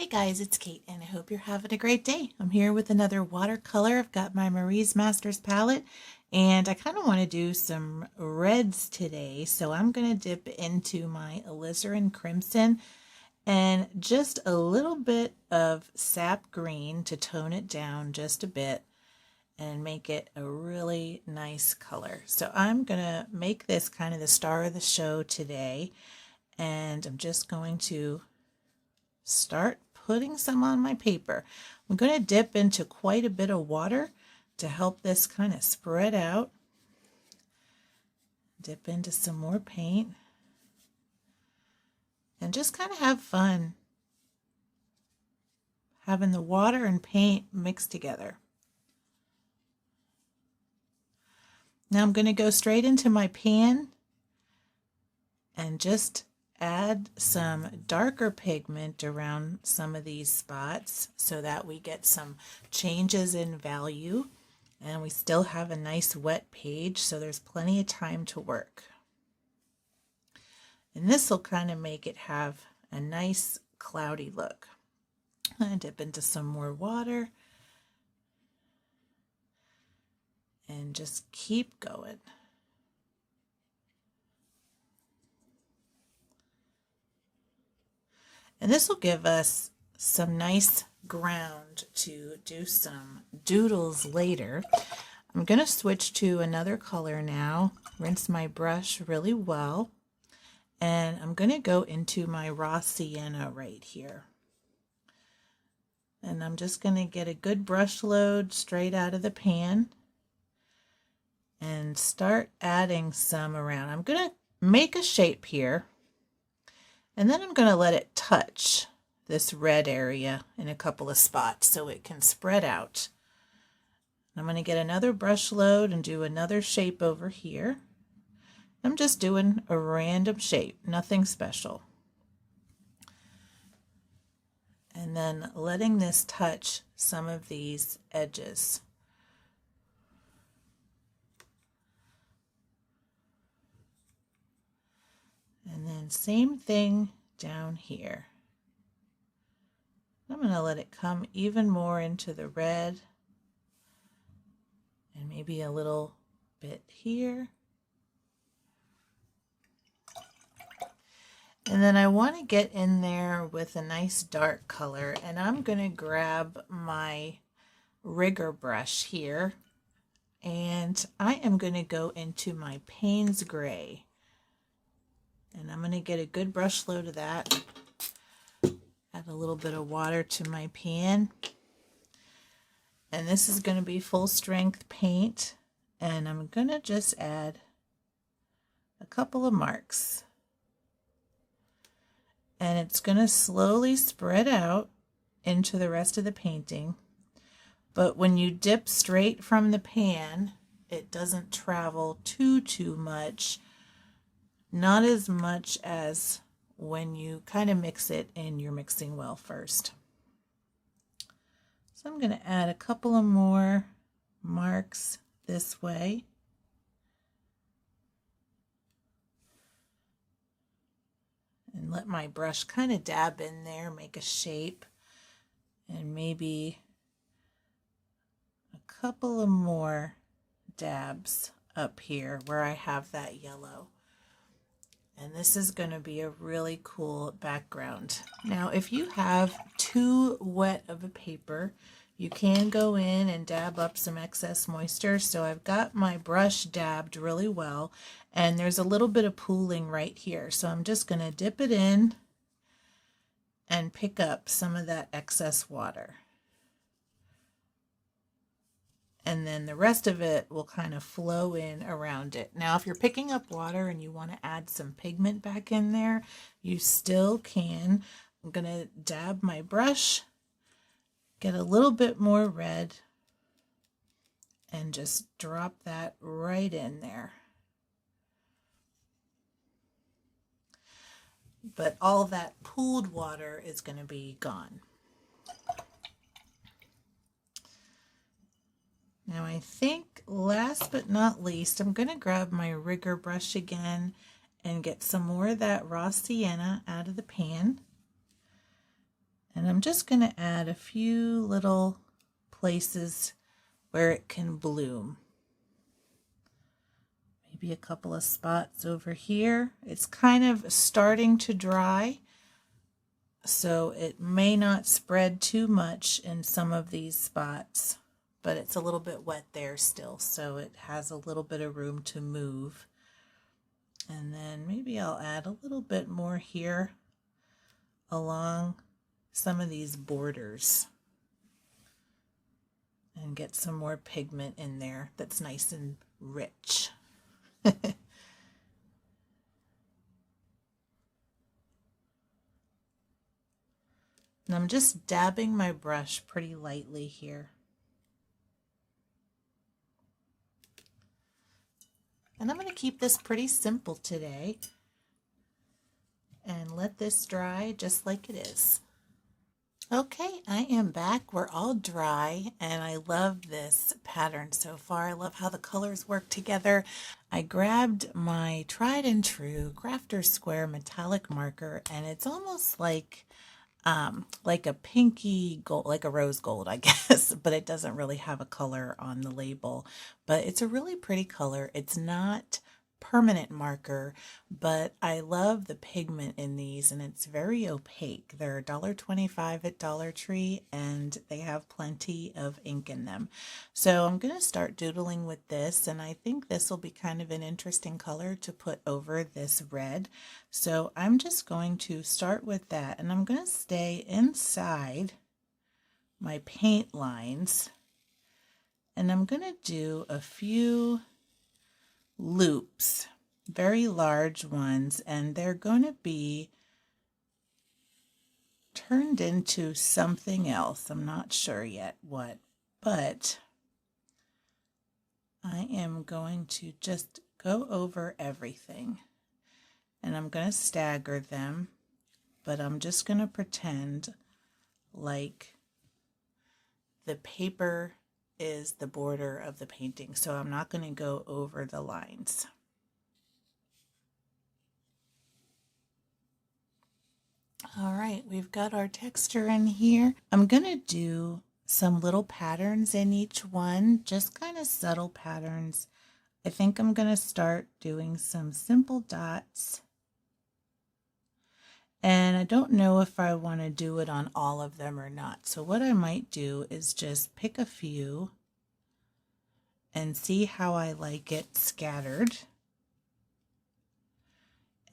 Hey guys, it's Kate and I hope you're having a great day. I'm here with another watercolor. I've got my Marie's Masters palette and I kind of want to do some reds today. So I'm going to dip into my alizarin crimson and just a little bit of sap green to tone it down just a bit and make it a really nice color. So I'm going to make this kind of the star of the show today, and I'm just going to start putting some on my paper. I'm going to dip into quite a bit of water to help this kind of spread out. Dip into some more paint and just kind of have fun having the water and paint mixed together. Now I'm going to go straight into my pan and just add some darker pigment around some of these spots so that we get some changes in value, and we still have a nice wet page, so there's plenty of time to work. And this will kind of make it have a nice cloudy look. I'm going to dip into some more water and just keep going. And this will give us some nice ground to do some doodles later. I'm going to switch to another color now, rinse my brush really well, and I'm going to go into my raw sienna right here. And I'm just going to get a good brush load straight out of the pan and start adding some around. I'm going to make a shape here. And then I'm going to let it touch this red area in a couple of spots so it can spread out. I'm going to get another brush load and do another shape over here. I'm just doing a random shape, nothing special. And then letting this touch some of these edges. And then same thing down here. I'm going to let it come even more into the red and maybe a little bit here. And then I want to get in there with a nice dark color, and I'm going to grab my rigger brush here and I am going to go into my Payne's Gray. And I'm going to get a good brush load of that. Add a little bit of water to my pan. And this is going to be full strength paint. And I'm going to just add a couple of marks. And it's going to slowly spread out into the rest of the painting. But when you dip straight from the pan, it doesn't travel too much. Not as much as when you kind of mix it in your mixing well first. So I'm going to add a couple of more marks this way. And let my brush kind of dab in there, make a shape, and maybe a couple of more dabs up here where I have that yellow. And this is going to be a really cool background. Now, if you have too wet of a paper, you can go in and dab up some excess moisture. So I've got my brush dabbed really well, and there's a little bit of pooling right here. So I'm just going to dip it in and pick up some of that excess water. And then the rest of it will kind of flow in around it. Now, if you're picking up water and you want to add some pigment back in there, you still can. I'm going to dab my brush, get a little bit more red, and just drop that right in there. But all that pooled water is going to be gone. Now I think last but not least, I'm going to grab my rigger brush again and get some more of that raw sienna out of the pan. And And I'm just going to add a few little places where it can bloom. Maybe a couple of spots over here. It's kind of starting to dry, so it may not spread too much in some of these spots, but it's a little bit wet there still, so it has a little bit of room to move. And then maybe I'll add a little bit more here along some of these borders and get some more pigment in there that's nice and rich. And I'm just dabbing my brush pretty lightly here. And I'm going to keep this pretty simple today and let this dry just like it is. Okay, I am back. We're all dry, and I love this pattern so far. I love how the colors work together. I grabbed my tried and true Crafter's Square metallic marker, and it's almost like a pinky gold, like a rose gold, I guess, but it doesn't really have a color on the label. But it's a really pretty color. It's not permanent marker, but I love the pigment in these, and it's very opaque. They're $1.25 at Dollar Tree, and they have plenty of ink in them. So I'm going to start doodling with this, and I think this will be kind of an interesting color to put over this red. So I'm just going to start with that, and I'm going to stay inside my paint lines, and I'm going to do a few loops, very large ones, and they're going to be turned into something else. I'm not sure yet what, but I am going to just go over everything, and I'm going to stagger them, but I'm just going to pretend like the paper is the border of the painting, so I'm not going to go over the lines. All right, we've got our texture in here. I'm going to do some little patterns in each one, just kind of subtle patterns. I think I'm going to start doing some simple dots. And I don't know if I want to do it on all of them or not. So what I might do is just pick a few and see how I like it scattered.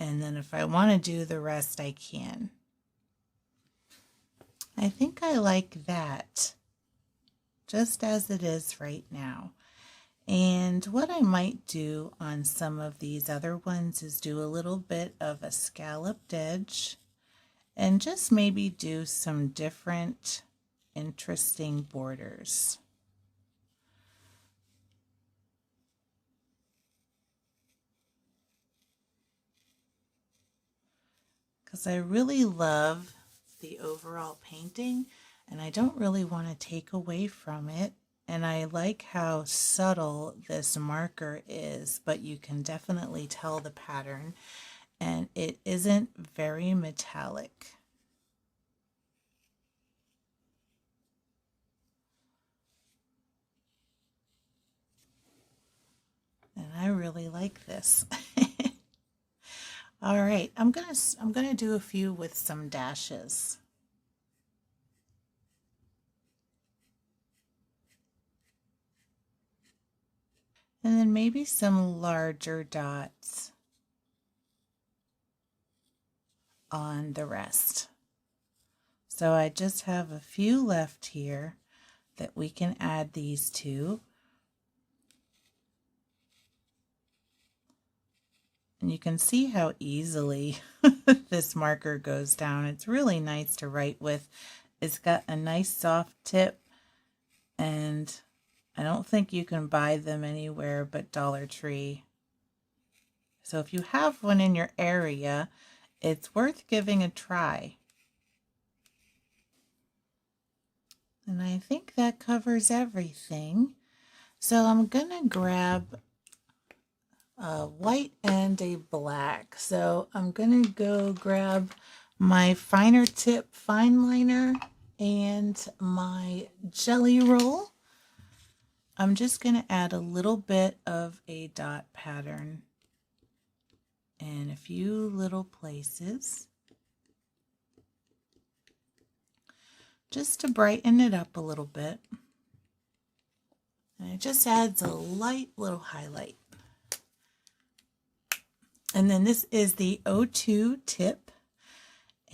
And then if I want to do the rest, I can. I think I like that just as it is right now. And what I might do on some of these other ones is do a little bit of a scalloped edge and just maybe do some different interesting borders. Because I really love the overall painting, and I don't really want to take away from it. And I like how subtle this marker is, but you can definitely tell the pattern, and it isn't very metallic. And I really like this. All right, I'm gonna do a few with some dashes. And then maybe some larger dots on the rest. So I just have a few left here that we can add these to. And you can see how easily this marker goes down. It's really nice to write with. It's got a nice soft tip, and I don't think you can buy them anywhere but Dollar Tree. So if you have one in your area, it's worth giving a try. And I think that covers everything. So I'm gonna grab a white and a black. So I'm gonna go grab my finer tip fine liner and my jelly roll. I'm just going to add a little bit of a dot pattern in a few little places, just to brighten it up a little bit. And it just adds a light little highlight. And then this is the O2 tip.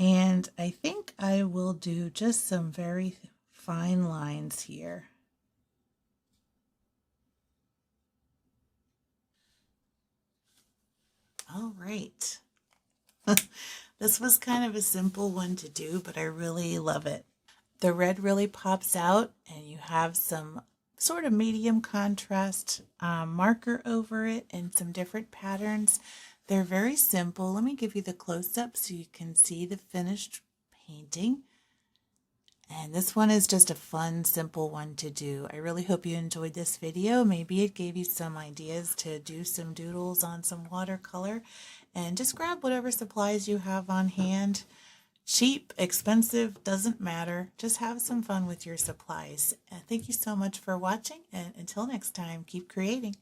And I think I will do just some very fine lines here. All right. This was kind of a simple one to do, but I really love it. The red really pops out, and you have some sort of medium contrast marker over it and some different patterns. They're very simple. Let me give you the close-up so you can see the finished painting. And this one is just a fun, simple one to do. I really hope you enjoyed this video. Maybe it gave you some ideas to do some doodles on some watercolor. And just grab whatever supplies you have on hand. Cheap, expensive, doesn't matter. Just have some fun with your supplies. And thank you so much for watching. And until next time, keep creating.